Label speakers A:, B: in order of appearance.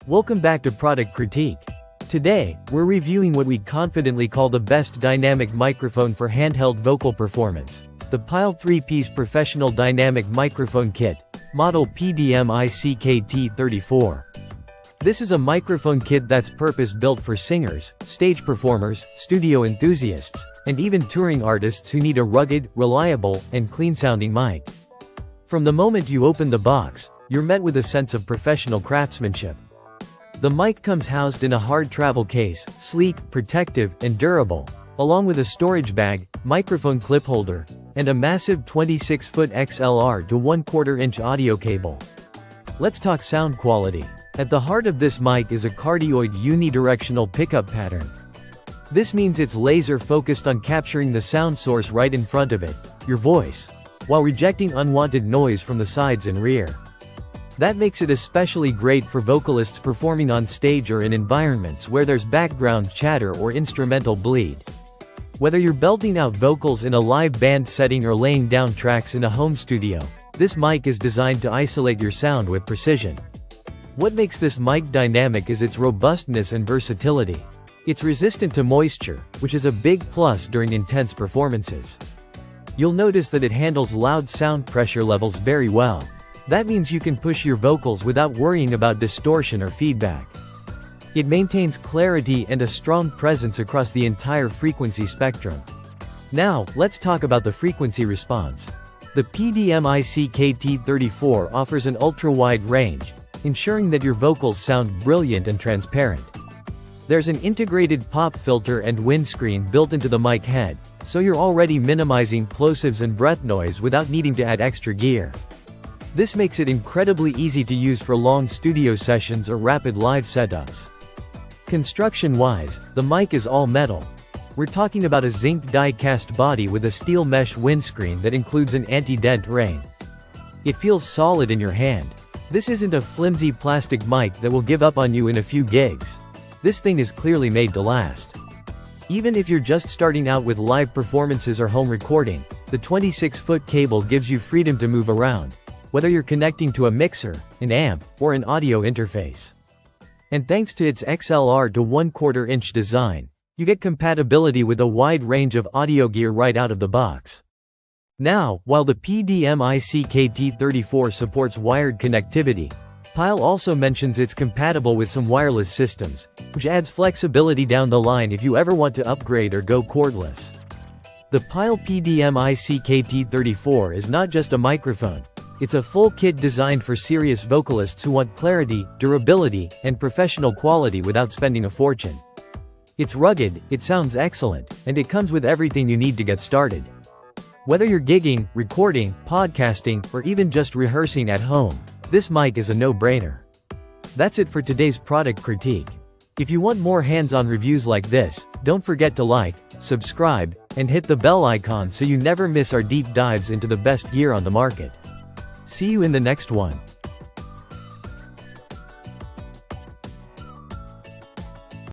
A: Welcome back to Product Critique. Today, we're reviewing what we confidently call the best dynamic microphone for handheld vocal performance, the Pyle 3-piece Professional Dynamic Microphone Kit, model PDM-ICKT34. This is a microphone kit that's purpose-built for singers, stage performers, studio enthusiasts, and even touring artists who need a rugged, reliable, and clean-sounding mic. From the moment you open the box, you're met with a sense of professional craftsmanship. The mic comes housed in a hard travel case, sleek, protective, and durable, along with a storage bag, microphone clip holder, and a massive 26-foot XLR to 1/4-inch audio cable. Let's talk sound quality. At the heart of this mic is a cardioid unidirectional pickup pattern. This means it's laser-focused on capturing the sound source right in front of it, your voice, while rejecting unwanted noise from the sides and rear. That makes it especially great for vocalists performing on stage or in environments where there's background chatter or instrumental bleed. Whether you're belting out vocals in a live band setting or laying down tracks in a home studio, this mic is designed to isolate your sound with precision. What makes this mic dynamic is its robustness and versatility. It's resistant to moisture, which is a big plus during intense performances. You'll notice that it handles loud sound pressure levels very well. That means you can push your vocals without worrying about distortion or feedback. It maintains clarity and a strong presence across the entire frequency spectrum. Now, let's talk about the frequency response. The PDM-ICKT34 offers an ultra-wide range, ensuring that your vocals sound brilliant and transparent. There's an integrated pop filter and windscreen built into the mic head, so you're already minimizing plosives and breath noise without needing to add extra gear. This makes it incredibly easy to use for long studio sessions or rapid live setups. Construction-wise, the mic is all metal. We're talking about a zinc die-cast body with a steel mesh windscreen that includes an anti-dent ring. It feels solid in your hand. This isn't a flimsy plastic mic that will give up on you in a few gigs. This thing is clearly made to last. Even if you're just starting out with live performances or home recording, the 26-foot cable gives you freedom to move around, whether you're connecting to a mixer, an amp, or an audio interface. And thanks to its XLR to 1/4-inch design, you get compatibility with a wide range of audio gear right out of the box. Now, while the PDM-ICKT34 supports wired connectivity, Pyle also mentions it's compatible with some wireless systems, which adds flexibility down the line if you ever want to upgrade or go cordless. The Pyle PDM-ICKT34 is not just a microphone. It's a full kit designed for serious vocalists who want clarity, durability, and professional quality without spending a fortune. It's rugged, it sounds excellent, and it comes with everything you need to get started. Whether you're gigging, recording, podcasting, or even just rehearsing at home, this mic is a no-brainer. That's it for today's product critique. If you want more hands-on reviews like this, don't forget to like, subscribe, and hit the bell icon so you never miss our deep dives into the best gear on the market. See you in the next one.